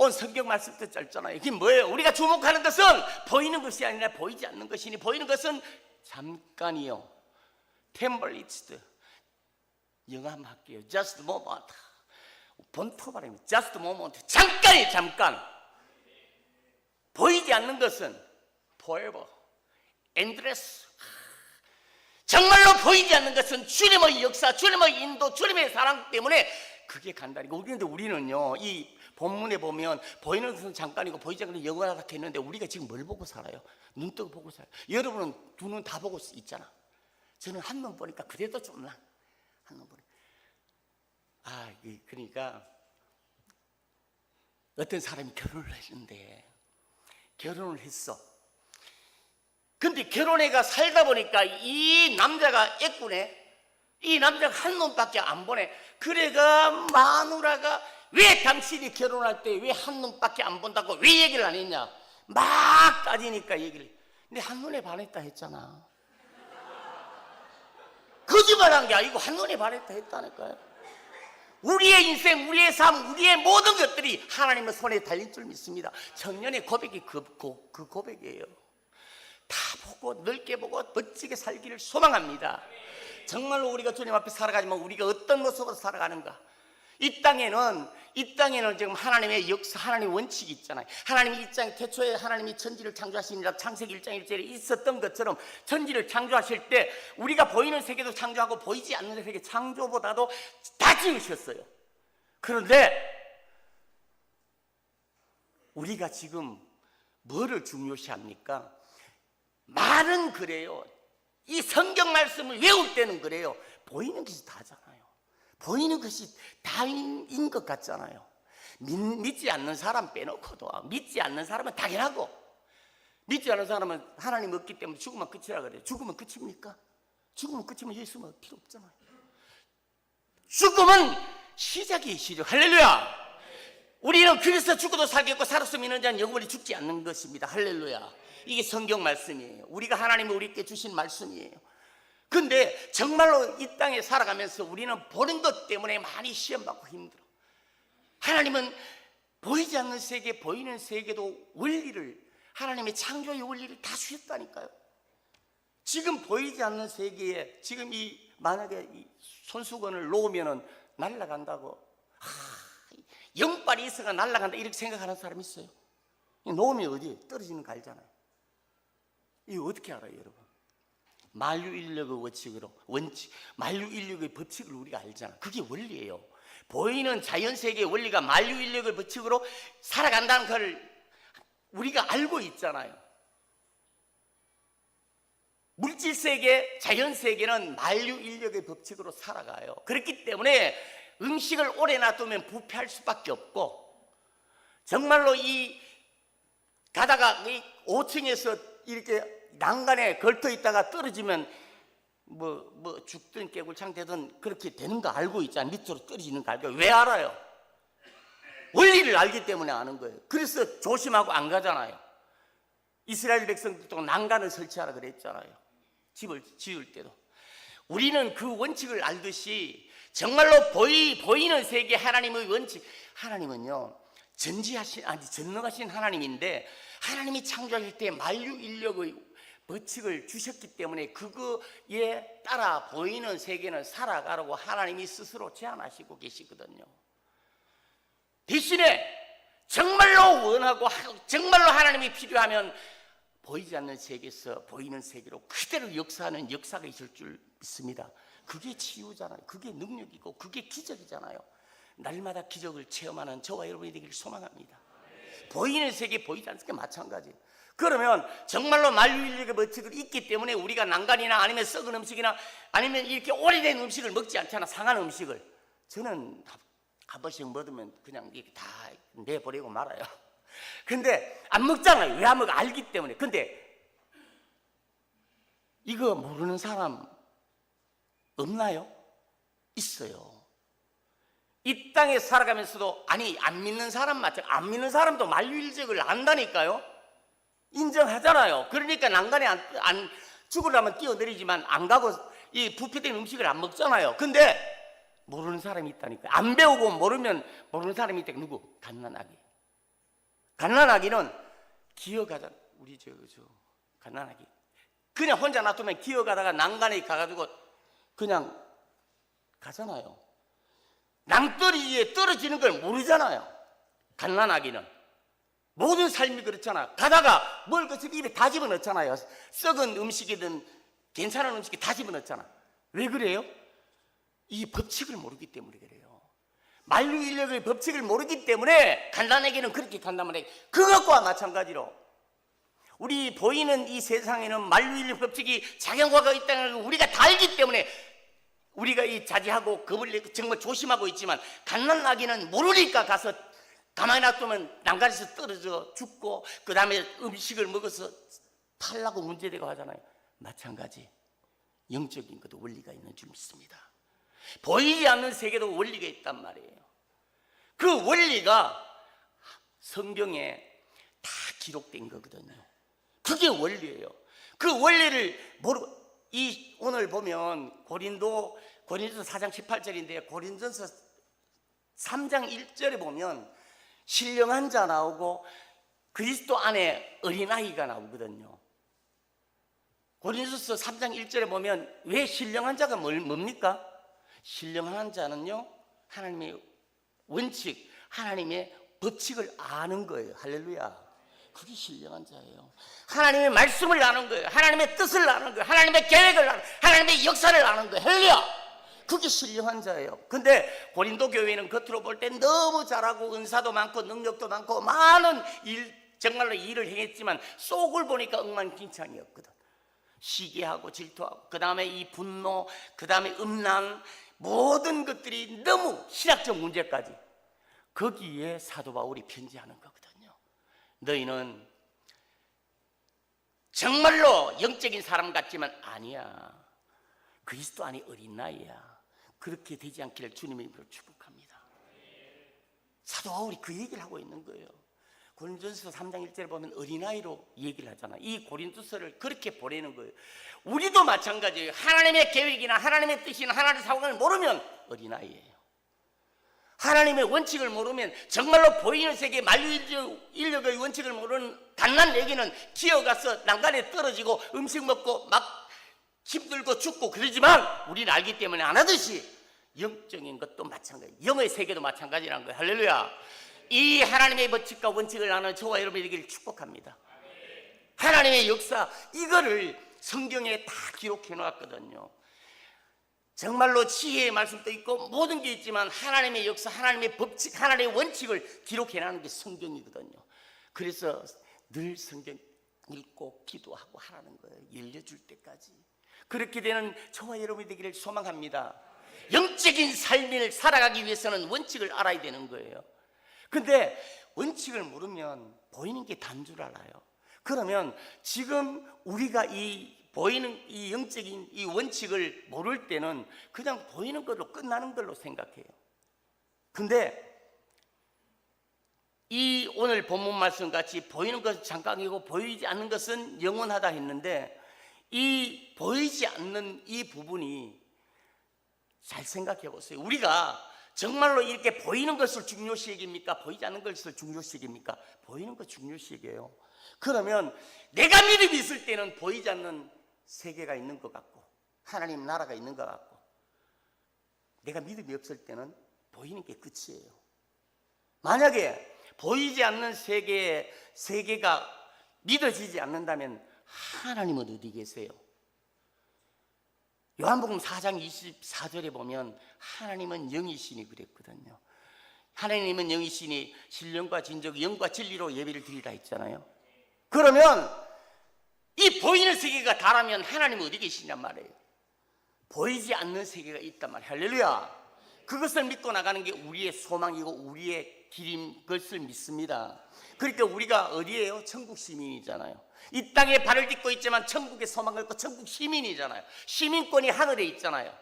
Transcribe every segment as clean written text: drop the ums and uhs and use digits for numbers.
온 성경 말씀도 짧잖아요. 이게 뭐예요? 우리가 주목하는 것은 보이는 것이 아니라 보이지 않는 것이니, 보이는 것은 잠깐이요. 템벌리츠드, 영어 한번 할게요. Just a moment. 본토 발음입니다. Just a moment. 잠깐이에요. 잠깐. 보이지 않는 것은 forever, endless. 정말로 보이지 않는 것은 주님의 역사, 주님의 인도, 주님의 사랑 때문에 그게 간다니까. 그런데 우리는요, 이 본문에 보면 보이는 것은 잠깐이고 보이지 않는 것은 영원하다 했는데, 우리가 지금 뭘 보고 살아요? 눈 뜨고 보고 살아요. 여러분은 두 눈 다 보고 있잖아. 저는 한 눈 보니까 그래도 좀 한눈 보니까. 그러니까 어떤 사람이 결혼을 했는데, 결혼을 했어. 근데 결혼해가 살다 보니까 이 남자가 애꾸네. 이 남자가 한 눈밖에 안 보네. 그래가 마누라가 왜 당신이 결혼할 때 왜 한 눈밖에 안 본다고 왜 얘기를 안 했냐, 막 따지니까 얘기를. 근데 한눈에 반했다 했잖아. 거짓말한 게 아니고 한눈에 반했다 했다니까요. 우리의 인생, 우리의 삶, 우리의 모든 것들이 하나님의 손에 달린 줄 믿습니다. 청년의 고백이 그 고백이에요. 다 보고 넓게 보고 멋지게 살기를 소망합니다. 정말로 우리가 주님 앞에 살아가지만 우리가 어떤 모습으로 살아가는가. 이 땅에는 지금 하나님의 역사, 하나님의 원칙이 있잖아요. 하나님이 태초에 하나님이 천지를 창조하시니라. 창세기 1장 1절에 있었던 것처럼 천지를 창조하실 때 우리가 보이는 세계도 창조하고 보이지 않는 세계 창조보다도 다 지으셨어요. 그런데 우리가 지금 뭐를 중요시합니까? 말은 그래요. 이 성경 말씀을 외울 때는 그래요. 보이는 것이 다잖아요. 보이는 것이 다인 것 같잖아요. 믿지 않는 사람 빼놓고도, 믿지 않는 사람은 당연하고, 믿지 않는 사람은 하나님 없기 때문에 죽으면 끝이라 그래요. 죽으면 끝입니까? 죽으면 끝이면 예수는 필요 없잖아요. 죽음은 시작이시죠. 할렐루야. 우리는 그래서 죽어도 살겠고 살아서 믿는 자는 영원히 죽지 않는 것입니다. 할렐루야. 이게 성경 말씀이에요. 우리가 하나님이 우리께 주신 말씀이에요. 근데 정말로 이 땅에 살아가면서 우리는 보는 것 때문에 많이 시험받고 힘들어. 하나님은 보이지 않는 세계, 보이는 세계도 원리를, 하나님의 창조의 원리를 다 주셨다니까요. 지금 보이지 않는 세계에 지금 만약에 이 손수건을 놓으면 날아간다고, 영빨이 있어가 날아간다 이렇게 생각하는 사람 있어요? 놓으면 어디에 떨어지는 거 알잖아요. 이거 어떻게 알아요, 여러분? 만유인력의 만유인력의 법칙을 우리가 알잖아. 그게 원리예요. 보이는 자연세계의 원리가 만유인력의 법칙으로 살아간다는 걸 우리가 알고 있잖아요. 물질세계, 자연세계는 만유인력의 법칙으로 살아가요. 그렇기 때문에 음식을 오래 놔두면 부패할 수밖에 없고, 정말로 가다가 5층에서 이렇게 난간에 걸터 있다가 떨어지면 죽든 깨굴창 되든 그렇게 되는 거 알고 있잖아요. 밑으로 떨어지는 거 알고. 왜 알아요? 원리를 알기 때문에 아는 거예요. 그래서 조심하고 안 가잖아요. 이스라엘 백성들도 난간을 설치하라 그랬잖아요. 집을 지을 때도. 우리는 그 원칙을 알듯이 정말로 보이는 세계 하나님의 원칙, 하나님은요 전능하신 하나님인데, 하나님이 창조하실 때 만유인력의 법칙을 주셨기 때문에 그거에 따라 보이는 세계는 살아가라고 하나님이 스스로 제안하시고 계시거든요. 대신에 정말로 원하고 정말로 하나님이 필요하면 보이지 않는 세계에서 보이는 세계로 그대로 역사하는 역사가 있을 줄 믿습니다. 그게 치유잖아요. 그게 능력이고 그게 기적이잖아요. 날마다 기적을 체험하는 저와 여러분이 되기를 소망합니다. 보이는 세계, 보이지 않는 세계 마찬가지예요. 그러면 정말로 만유인력의 법칙이 있기 때문에 우리가 난간이나 아니면 썩은 음식이나 아니면 이렇게 오래된 음식을 먹지 않잖아. 상한 음식을. 저는 한 번씩 먹으면 그냥 이렇게 다 내버리고 말아요. 근데 안 먹잖아요. 왜 안 먹어? 알기 때문에. 근데 이거 모르는 사람 없나요? 있어요. 이 땅에 살아가면서도 안 믿는 사람 안 믿는 사람도 만유인력을 안다니까요. 인정하잖아요. 그러니까 난간에 안 죽으려면 뛰어내리지만 안 가고 이 부패된 음식을 안 먹잖아요. 근데 모르는 사람이 있다니까요. 안 배우고 모르는 사람이 있다니까. 누구? 갓난아기. 갓난아기는 기어가다, 우리 저 갓난아기 그냥 혼자 놔두면 기어가다가 난간에 가가지고 그냥 가잖아요. 낭떠러지에 떨어지는 걸 모르잖아요. 갓난아기는 모든 삶이 그렇잖아. 가다가 뭘 그치 입에 다 집어넣잖아요. 썩은 음식이든 괜찮은 음식이 다 집어넣잖아. 왜 그래요? 이 법칙을 모르기 때문에 그래요. 만유인력의 법칙을 모르기 때문에 갓난아기는 그렇게 간단 말이에요. 그것과 마찬가지로 우리 보이는 이 세상에는 만유인력 법칙이 작용하고 있다는 걸 우리가 다 알기 때문에 우리가 이 자제하고 겁을 정말 조심하고 있지만, 갓난아기는 모르니까 가서 가만히 놔두면 난간에서 떨어져 죽고 그 다음에 음식을 먹어서 탈나고 문제되고 하잖아요. 마찬가지 영적인 것도 원리가 있는 줄 믿습니다. 보이지 않는 세계도 원리가 있단 말이에요. 그 원리가 성경에 다 기록된 거거든요. 그게 원리예요. 그 원리를 모르고 오늘 보면 고린도서 4장 18절인데 고린도서 3장 1절에 보면 신령한 자 나오고 그리스도 안에 어린아이가 나오거든요. 고린도서 3장 1절에 보면 왜 신령한 자가 뭡니까? 신령한 자는요, 하나님의 원칙, 하나님의 법칙을 아는 거예요. 할렐루야. 그게 신령한 자예요. 하나님의 말씀을 아는 거예요. 하나님의 뜻을 아는 거예요. 하나님의 계획을 아는 거예요. 하나님의 역사를 아는 거예요. 할렐루야. 그게 신령한 자예요. 근데 고린도 교회는 겉으로 볼 때 너무 잘하고 은사도 많고 능력도 많고 많은 정말로 일을 행했지만 속을 보니까 엉망진창이었거든. 시기하고 질투하고 그 다음에 이 분노, 그 다음에 음란, 모든 것들이 너무 신학적 문제까지, 거기에 사도 바울이 편지하는 거거든요. 너희는 정말로 영적인 사람 같지만 아니야. 그리스도 안에 어린 나이야. 그렇게 되지 않기를 주님의 이름으로 축복합니다. 사도 바울이 그 얘기를 하고 있는 거예요. 고린도서 3장 1절에 보면 어린아이로 얘기를 하잖아요. 이 고린도서를 그렇게 보내는 거예요. 우리도 마찬가지예요. 하나님의 계획이나 하나님의 뜻이나 하나님의 사랑을 모르면 어린아이예요. 하나님의 원칙을 모르면, 정말로 보이는 세계 만유인력의 원칙을 모르는 갓난아기는 기어가서 난간에 떨어지고 음식 먹고 막 힘들고 죽고 그러지만, 우리는 알기 때문에 안 하듯이 영적인 것도 마찬가지예요. 영의 세계도 마찬가지라는 거예요. 할렐루야. 이 하나님의 법칙과 원칙을 아는 저와 여러분이 되기를 축복합니다. 하나님의 역사, 이거를 성경에 다 기록해 놓았거든요. 정말로 지혜의 말씀도 있고 모든 게 있지만 하나님의 역사, 하나님의 법칙, 하나님의 원칙을 기록해 놔는 게 성경이거든요. 그래서 늘 성경 읽고 기도하고 하라는 거예요. 열려줄 때까지. 그렇게 되는 저와 여러분이 되기를 소망합니다. 영적인 삶을 살아가기 위해서는 원칙을 알아야 되는 거예요. 근데 원칙을 모르면 보이는 게 단 줄 알아요. 그러면 지금 우리가 이 보이는 이 영적인 이 원칙을 모를 때는 그냥 보이는 걸로 끝나는 걸로 생각해요. 근데 이 오늘 본문 말씀 같이 보이는 것은 잠깐이고 보이지 않는 것은 영원하다 했는데, 이 보이지 않는 이 부분이 잘 생각해 보세요. 우리가 정말로 이렇게 보이는 것을 중요시 여깁니까? 보이지 않는 것을 중요시 여깁니까? 보이는 것 중요시 여겨요. 그러면 내가 믿음이 있을 때는 보이지 않는 세계가 있는 것 같고 하나님 나라가 있는 것 같고, 내가 믿음이 없을 때는 보이는 게 끝이에요. 만약에 보이지 않는 세계가 믿어지지 않는다면 하나님은 어디 계세요? 요한복음 4장 24절에 보면 하나님은 영이시니 그랬거든요. 하나님은 영이시니 신령과 진정, 영과 진리로 예배를 드리라 했잖아요. 그러면 이 보이는 세계가 다라면 하나님은 어디 계시냔 말이에요. 보이지 않는 세계가 있단 말이에요. 할렐루야. 그것을 믿고 나가는 게 우리의 소망이고 우리의 길인 것을 믿습니다. 그러니까 우리가 어디예요? 천국 시민이잖아요. 이 땅에 발을 딛고 있지만 천국의 소망을 갖고 천국 시민이잖아요. 시민권이 하늘에 있잖아요.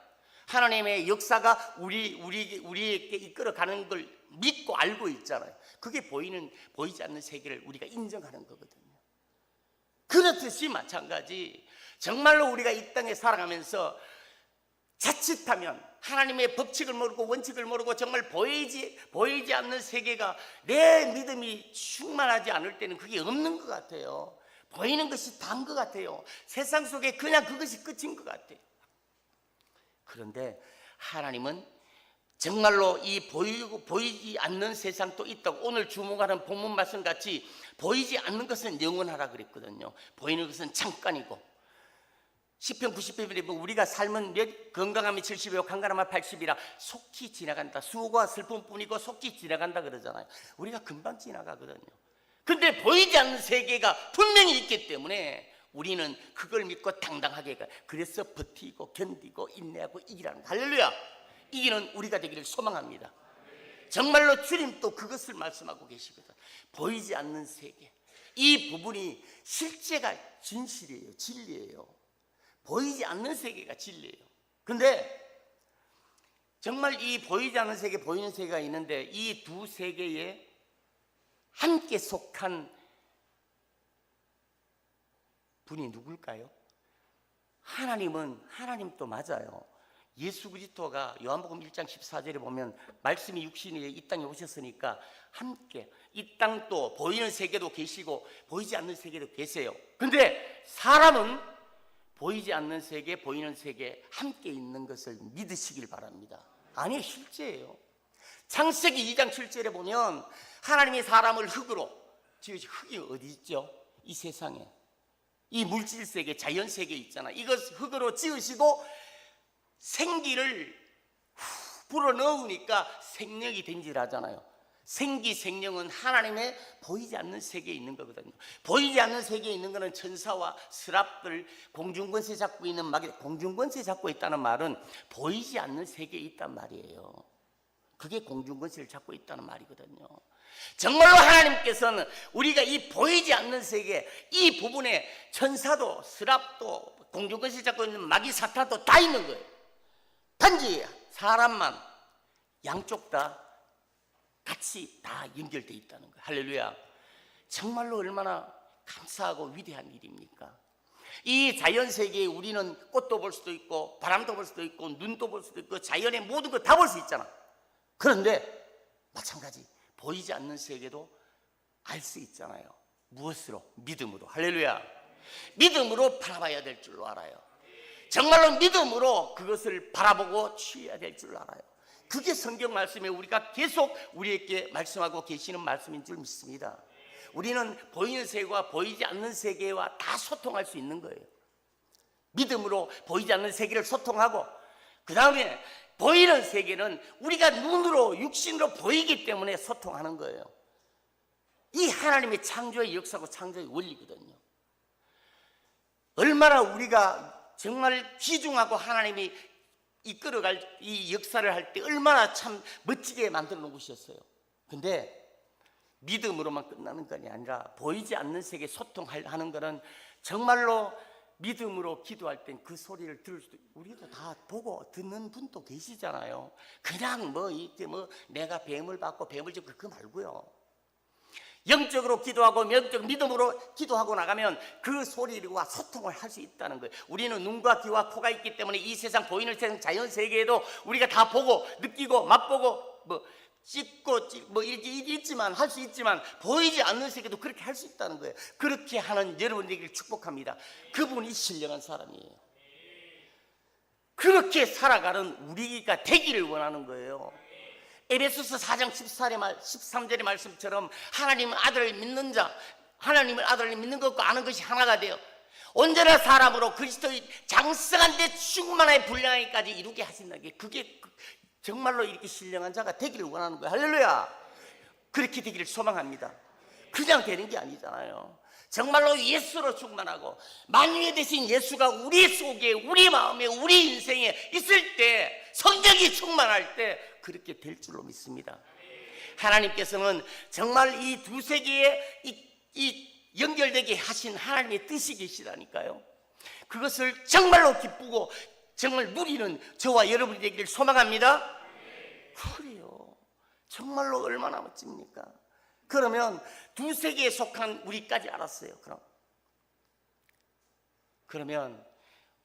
하나님의 역사가 우리에게 이끌어가는 걸 믿고 알고 있잖아요. 그게 보이지 않는 세계를 우리가 인정하는 거거든요. 그렇듯이 마찬가지, 정말로 우리가 이 땅에 살아가면서 자칫하면 하나님의 법칙을 모르고 원칙을 모르고 정말 보이지 않는 세계가 내 믿음이 충만하지 않을 때는 그게 없는 것 같아요. 보이는 것이 다인 것 같아요. 세상 속에 그냥 그것이 끝인 것 같아요. 그런데 하나님은 정말로 이 보이지 않는 세상도 있다고, 오늘 주목하는 본문 말씀 같이 보이지 않는 것은 영원하라 그랬거든요. 보이는 것은 잠깐이고, 시편 90편에 보면 우리가 삶은 건강하면 70이요 강건하면 80이라 속히 지나간다. 수고와 슬픔뿐이고 속히 지나간다 그러잖아요. 우리가 금방 지나가거든요. 근데 보이지 않는 세계가 분명히 있기 때문에 우리는 그걸 믿고 당당하게 가. 그래서 버티고 견디고 인내하고 이기라는, 할렐루야, 이기는 우리가 되기를 소망합니다. 정말로 주님 또 그것을 말씀하고 계시거든. 보이지 않는 세계, 이 부분이 실제가 진실이에요. 진리예요. 보이지 않는 세계가 진리예요. 근데 정말 이 보이지 않는 세계, 보이는 세계가 있는데 이 두 세계에 함께 속한 분이 누굴까요? 하나님도 맞아요. 예수 그리스도가 요한복음 1장 14절에 보면 말씀이 육신이 이 땅에 오셨으니까 함께 이 땅도 보이는 세계도 계시고 보이지 않는 세계도 계세요. 근데 사람은 보이지 않는 세계, 보이는 세계 함께 있는 것을 믿으시길 바랍니다. 아니, 실제예요. 창세기 2장 7절에 보면 하나님이 사람을 흙으로 지으시, 흙이 어디 있죠? 이 세상에, 이 물질 세계, 자연 세계 있잖아. 이것 흙으로 지으시고 생기를 불어 넣으니까 생명이 된지라잖아요. 생기, 생명은 하나님의 보이지 않는 세계에 있는 거거든요. 보이지 않는 세계에 있는 거는 천사와 스랍들, 공중권세 잡고 있는 마귀, 공중권세 잡고 있다는 말은 보이지 않는 세계에 있단 말이에요. 그게 공중권세를 잡고 있다는 말이거든요. 정말로 하나님께서는 우리가 이 보이지 않는 세계, 이 부분에 천사도 스랍도 공중권세 잡고 있는 마귀 사탄도 다 있는 거예요. 단지 사람만 양쪽 다 같이 다 연결되어 있다는 거예요. 할렐루야. 정말로 얼마나 감사하고 위대한 일입니까? 이 자연 세계에 우리는 꽃도 볼 수도 있고 바람도 볼 수도 있고 눈도 볼 수도 있고 자연의 모든 걸 다 볼 수 있잖아. 그런데 마찬가지 보이지 않는 세계도 알 수 있잖아요. 무엇으로? 믿음으로. 할렐루야. 믿음으로 바라봐야 될 줄로 알아요. 정말로 믿음으로 그것을 바라보고 취해야 될 줄 알아요. 그게 성경 말씀에 우리가 계속 우리에게 말씀하고 계시는 말씀인 줄 믿습니다. 우리는 보이는 세계와 보이지 않는 세계와 다 소통할 수 있는 거예요. 믿음으로 보이지 않는 세계를 소통하고, 그 다음에 보이는 세계는 우리가 눈으로 육신으로 보이기 때문에 소통하는 거예요. 이 하나님의 창조의 역사고 창조의 원리거든요. 얼마나 우리가 정말 귀중하고 하나님이 이끌어갈 이 역사를 할 때 얼마나 참 멋지게 만들어 놓으셨어요. 근데 믿음으로만 끝나는 것이 아니라 보이지 않는 세계 소통하는 것은 정말로 믿음으로 기도할 땐 그 소리를 들을 수도, 우리도 다 보고 듣는 분도 계시잖아요. 그냥 이렇게 내가 뱀을 받고 뱀을 잡고 그거 말고요. 영적으로 기도하고 영적 믿음으로 기도하고 나가면 그 소리와 소통을 할 수 있다는 거예요. 우리는 눈과 귀와 코가 있기 때문에 이 세상 보이는 세상 자연 세계에도 우리가 다 보고 느끼고 맛보고 찍고 이렇게 있지만 할 수 있지만 보이지 않는 세계도 그렇게 할 수 있다는 거예요. 그렇게 하는 여러분들에게 축복합니다. 그분이 신령한 사람이에요. 그렇게 살아가는 우리가 되기를 원하는 거예요. 에베소서 4장 13절의 말씀처럼 하나님의 아들을 믿는 자, 하나님의 아들을 믿는 것과 아는 것이 하나가 되어 언제나 사람으로 그리스도의 장성한 데 충만하게 분량하기까지 이루게 하신다는 게, 그게 정말로 이렇게 신령한 자가 되기를 원하는 거예요. 할렐루야. 그렇게 되기를 소망합니다. 그냥 되는 게 아니잖아요. 정말로 예수로 충만하고 만유의 대신 예수가 우리 속에, 우리 마음에, 우리 인생에 있을 때, 성령이 충만할 때 그렇게 될 줄로 믿습니다. 하나님께서는 정말 이 두 세계에 연결되게 하신 하나님의 뜻이 계시다니까요. 그것을 정말로 기쁘고 정말 누리는 저와 여러분이 되기를 소망합니다. 그래요. 정말로 얼마나 멋집니까? 그러면 두 세계에 속한 우리까지 알았어요. 그러면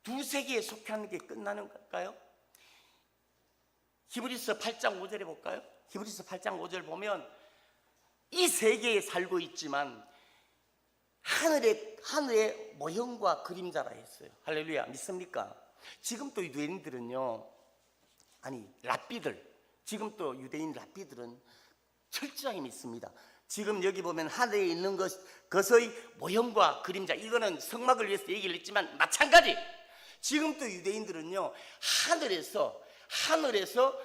두 세계에 속한 게 끝나는 걸까요? 히브리서 8장 5절에 볼까요? 히브리서 8장 5절 보면 이 세계에 살고 있지만 하늘의 모형과 그림자라 했어요. 할렐루야, 믿습니까? 지금 또 유대인들은요, 지금 또 유대인 랍비들은 철저하게 믿습니다. 지금 여기 보면 하늘에 있는 것의 모형과 그림자, 이거는 성막을 위해서 얘기를 했지만 마찬가지. 지금 또 유대인들은요, 하늘에서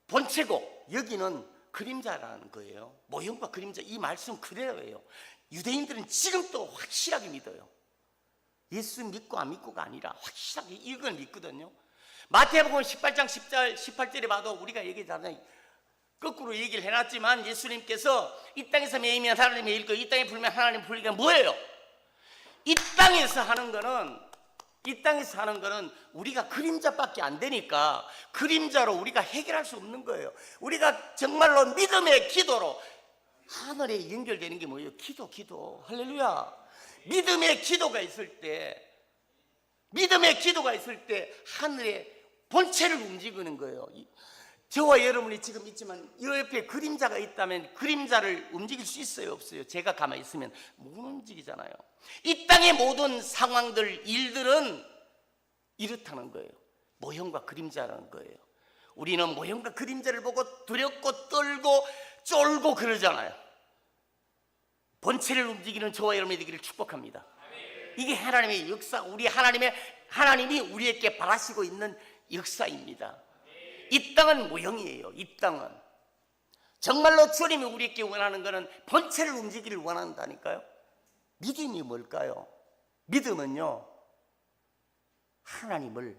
본체고 여기는 그림자라는 거예요. 모형과 그림자, 이 말씀 그대로예요. 유대인들은 지금 또 확실하게 믿어요. 예수 믿고 안 믿고가 아니라 확실하게 이걸 믿거든요. 마태복음 18장 18절에 봐도 우리가 얘기하잖아요. 거꾸로 얘기를 해놨지만 예수님께서 이 땅에서 매이면 하나님 매일 거, 이 땅에 불면 하나님 불리가 뭐예요? 이 땅에서 하는 거는 우리가 그림자밖에 안 되니까 그림자로 우리가 해결할 수 없는 거예요. 우리가 정말로 믿음의 기도로 하늘에 연결되는 게 뭐예요? 기도. 할렐루야. 믿음의 기도가 있을 때 하늘의 본체를 움직이는 거예요. 저와 여러분이 지금 있지만 이 옆에 그림자가 있다면 그림자를 움직일 수 있어요, 없어요? 제가 가만히 있으면 못 움직이잖아요. 이 땅의 모든 상황들, 일들은 이렇다는 거예요. 모형과 그림자라는 거예요. 우리는 모형과 그림자를 보고 두렵고 떨고 쫄고 그러잖아요. 본체를 움직이는 저와 여러분이 되기를 축복합니다. 이게 하나님의 역사, 하나님이 우리에게 바라시고 있는 역사입니다. 이 땅은 모형이에요. 이 땅은 정말로 주님이 우리에게 원하는 것은 본체를 움직이기를 원한다니까요. 믿음이 뭘까요? 믿음은요, 하나님을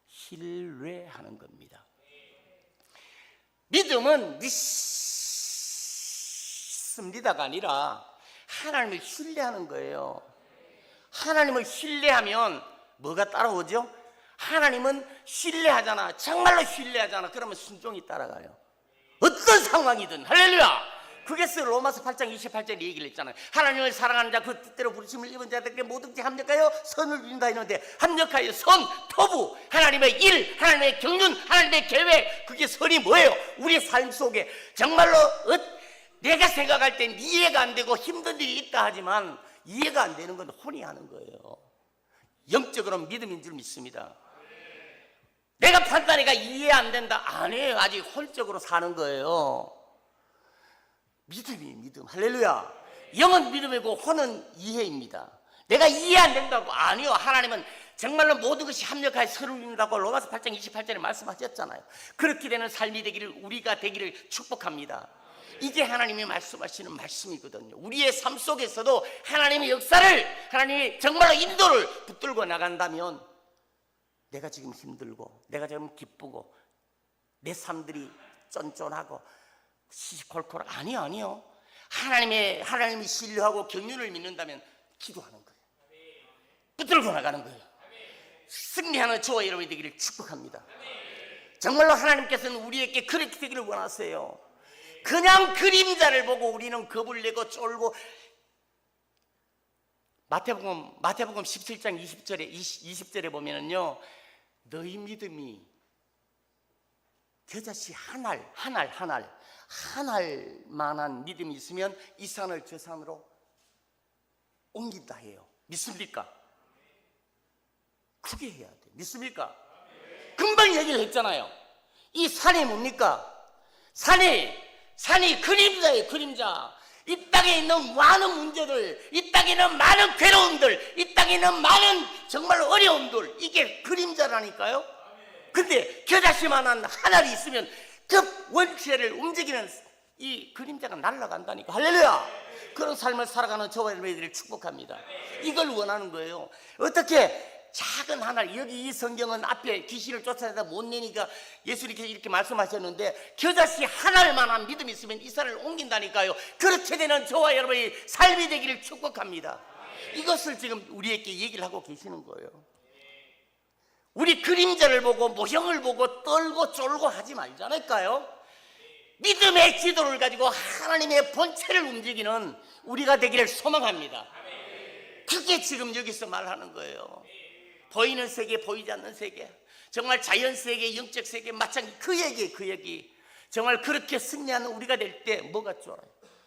신뢰하는 겁니다. 믿음은 믿습니다가 아니라 하나님을 신뢰하는 거예요. 하나님을 신뢰하면 뭐가 따라오죠? 하나님은 신뢰하잖아. 정말로 신뢰하잖아. 그러면 순종이 따라가요. 어떤 상황이든. 할렐루야. 그게서 로마서 8장 28절에 얘기를 했잖아요. 하나님을 사랑하는 자, 그 뜻대로 부르심을 입은 자들에게 모든지 합력하여 선을 이룬다 했는데, 합력하여 선, 토부, 하나님의 일, 하나님의 경륜, 하나님의 계획, 그게 선이 뭐예요? 우리 삶 속에 정말로 내가 생각할 땐 이해가 안 되고 힘든 일이 있다 하지만 이해가 안 되는 건 혼이 하는 거예요. 영적으로는 믿음인 줄 믿습니다. 내가 판단해가 이해 안 된다, 아니에요. 아직 혼적으로 사는 거예요. 믿음. 할렐루야. 영은 믿음이고 혼은 이해입니다. 내가 이해 안 된다고, 아니요. 하나님은 정말로 모든 것이 합력하여 서로 이룬다고 로마서 8장 28절에 말씀하셨잖아요. 그렇게 되는 삶이 되기를, 우리가 되기를 축복합니다. 이게 하나님이 말씀하시는 말씀이거든요. 우리의 삶 속에서도 하나님의 역사를, 하나님이 정말로 인도를 붙들고 나간다면, 내가 지금 힘들고 내가 지금 기쁘고 내 삶들이 쫀쫀하고 시시콜콜, 아니요. 하나님이 신뢰하고 경륜을 믿는다면 기도하는 거예요. 붙들고 나가는 거예요. 승리하는 저와 여러분이 되기를 축복합니다. 정말로 하나님께서는 우리에게 그렇게 되기를 원하세요. 그냥 그림자를 보고 우리는 겁을 내고 쫄고. 마태복음 17장 20절에 보면은요, 너희 믿음이 겨자씨 하나만한 믿음이 있으면 이 산을 저 산으로 옮긴다 해요. 믿습니까? 크게 해야 돼. 믿습니까? 금방 얘기를 했잖아요. 이 산이 뭡니까? 산이 그림자예요. 그림자. 이 땅에 있는 많은 문제들, 이 땅에 있는 많은 괴로움들, 이 땅에 있는 많은 정말 어려움들, 이게 그림자라니까요. 근데 겨자씨만한 하늘이 있으면 그 원체를 움직이는 이 그림자가 날아간다니까. 할렐루야. 그런 삶을 살아가는 저와 여러분들을 축복합니다. 이걸 원하는 거예요. 어떻게 작은 하늘, 여기 이 성경은 앞에 귀신을 쫓아내다 못 내니까 예수님께서 이렇게 말씀하셨는데, 겨자씨 하나만한 믿음이 있으면 이 산을 옮긴다니까요. 그렇게 되는 저와 여러분의 삶이 되기를 축복합니다. 이것을 지금 우리에게 얘기를 하고 계시는 거예요. 우리 그림자를 보고 모형을 보고 떨고 쫄고 하지 말자니까요. 믿음의 기도를 가지고 하나님의 본체를 움직이는 우리가 되기를 소망합니다. 그게 지금 여기서 말하는 거예요. 보이는 세계, 보이지 않는 세계. 정말 자연세계, 영적세계 마찬가지 그 얘기 정말 그렇게 승리하는 우리가 될 때 뭐가 좋아요?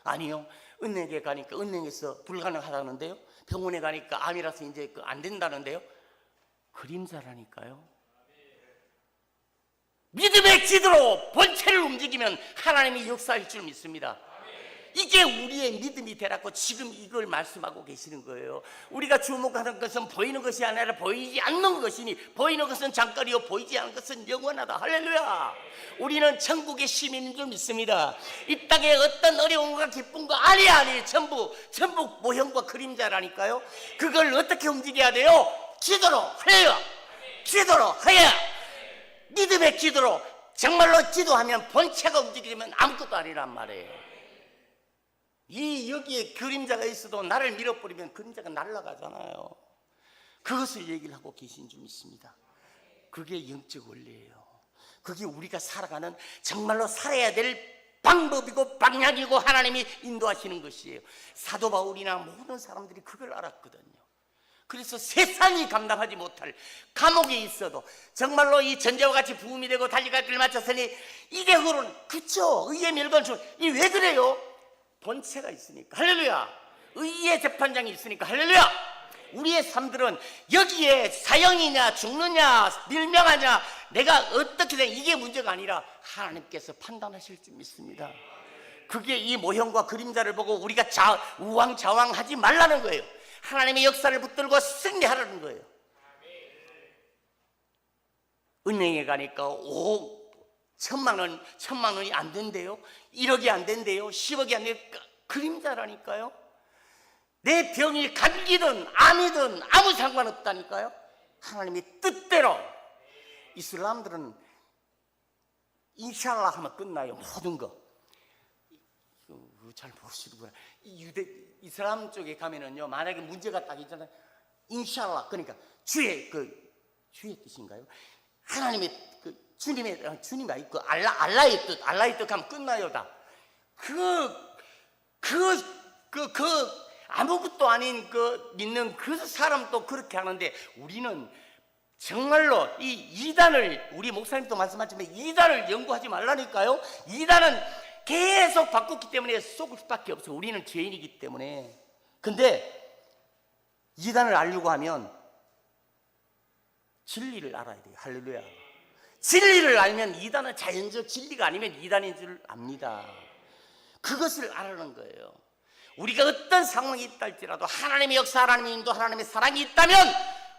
아니요, 은행에 가니까 은행에서 불가능하다는데요, 병원에 가니까 암이라서 이제 안 된다는데요. 그림자라니까요. 믿음의 기도로 본체를 움직이면 하나님이 역사할 줄 믿습니다. 이게 우리의 믿음이 되라고 지금 이걸 말씀하고 계시는 거예요. 우리가 주목하는 것은 보이는 것이 아니라 보이지 않는 것이니, 보이는 것은 잠깐이요 보이지 않는 것은 영원하다. 할렐루야. 우리는 천국의 시민인 줄 믿습니다. 이 땅에 어떤 어려움과 기쁨과 아니 전부 모형과 그림자라니까요. 그걸 어떻게 움직여야 돼요? 기도로. 할렐루야. 기도로. 할렐루야. 믿음의 기도로 정말로 기도하면 본체가 움직이면 아무것도 아니란 말이에요. 여기에 그림자가 있어도 나를 밀어버리면 그림자가 날아가잖아요. 그것을 얘기를 하고 계신 줄 믿습니다. 그게 영적 원리예요. 그게 우리가 살아가는 정말로 살아야 될 방법이고 방향이고 하나님이 인도하시는 것이에요. 사도 바울이나 모든 사람들이 그걸 알았거든요. 그래서 세상이 감당하지 못할 감옥에 있어도 정말로 이 전제와 같이 부음이 되고 달려갈 길을 마쳤으니 이게 흐르는, 그쵸? 의의 멸관수. 이 왜 그래요? 본체가 있으니까. 할렐루야. 의의 재판장이 있으니까. 할렐루야. 우리의 삶들은 여기에 사형이냐 죽느냐 밀명하냐 내가 어떻게 된 이게 문제가 아니라 하나님께서 판단하실 줄 믿습니다. 그게 이 모형과 그림자를 보고 우리가 우왕좌왕하지 말라는 거예요. 하나님의 역사를 붙들고 승리하라는 거예요. 은행에 가니까 1,000만 원이 안 된대요. 1억이 안 된대요. 10억이 안 된대요. 그림자라니까요. 내 병이 감기든 암이든 아무 상관없다니까요. 하나님의 뜻대로. 이슬람들은 인샬라 하면 끝나요. 모든 거. 잘 모르시는구나. 이슬람 쪽에 가면은요, 만약에 문제가 딱 있잖아요. 인샬라, 그러니까 주의 뜻인가요? 하나님의 주님의 알라의 뜻 하면 끝나요, 다. 아무것도 아닌 믿는 그 사람도 그렇게 하는데 우리는 정말로 이 이단을, 우리 목사님도 말씀하셨지만 이단을 연구하지 말라니까요. 이단은 계속 바꿨기 때문에 속을 수밖에 없어. 우리는 죄인이기 때문에. 근데 이단을 알려고 하면 진리를 알아야 돼요. 할렐루야. 진리를 알면 이단은 자연적 진리가 아니면 이단인 줄 압니다. 그것을 알아는 거예요. 우리가 어떤 상황이 있다 할지라도 하나님의 역사, 하나님의 인도, 하나님의 사랑이 있다면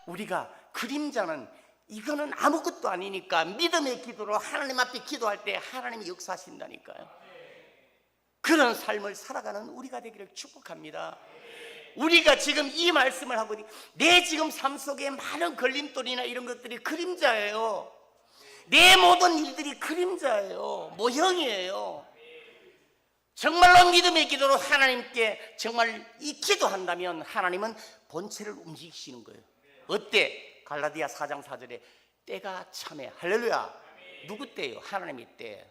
우리가 그림자는 이거는 아무것도 아니니까 믿음의 기도로 하나님 앞에 기도할 때 하나님이 역사하신다니까요. 그런 삶을 살아가는 우리가 되기를 축복합니다. 우리가 지금 이 말씀을 하고 내 지금 삶 속에 많은 걸림돌이나 이런 것들이 그림자예요. 내 모든 일들이 그림자예요. 모형이에요. 정말로 믿음의 기도로 하나님께 정말 이 기도한다면 하나님은 본체를 움직이시는 거예요. 어때? 갈라디아 4장 4절에 때가 참해. 할렐루야. 누구 때예요? 하나님의 때.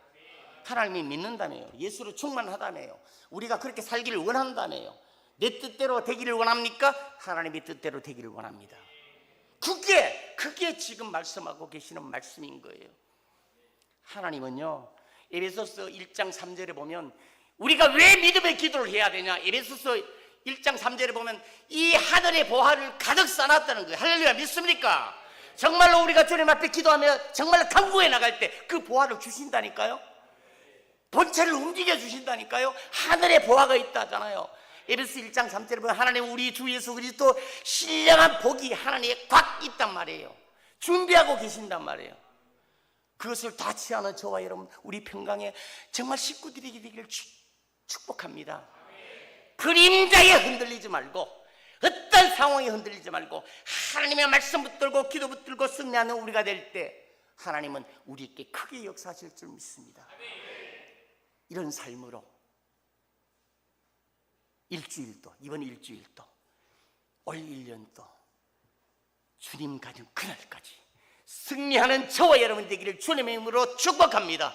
하나님이 믿는다며요. 예수로 충만하다며요. 우리가 그렇게 살기를 원한다며요. 내 뜻대로 되기를 원합니까? 하나님의 뜻대로 되기를 원합니다. 그게 지금 말씀하고 계시는 말씀인 거예요. 하나님은요, 에베소서 1장 3절에 보면 우리가 왜 믿음의 기도를 해야 되냐? 에베소서 1장 3절에 보면 이 하늘의 보화를 가득 쌓아놨다는 거예요. 할렐루야. 믿습니까? 정말로 우리가 주님 앞에 기도하며 정말로 강구해 나갈 때 그 보화를 주신다니까요. 본체를 움직여 주신다니까요. 하늘의 보화가 있다잖아요. 에베소 1장 3절에 보면 하나님 우리 주 예수 그리스도 신령한 복이 하나님에 꽉 있단 말이에요. 준비하고 계신단 말이에요. 그것을 다 취하는 저와 여러분, 우리 평강에 정말 식구들이 되기를 축복합니다. 그림자에 흔들리지 말고, 어떤 상황에 흔들리지 말고 하나님의 말씀 붙들고 기도 붙들고 승리하는 우리가 될 때 하나님은 우리에게 크게 역사하실 줄 믿습니다. 이런 삶으로 일주일도, 이번 일주일도, 올 1년도 주님 가는 그날까지 승리하는 저와 여러분 되기를 주님의 이름으로 축복합니다.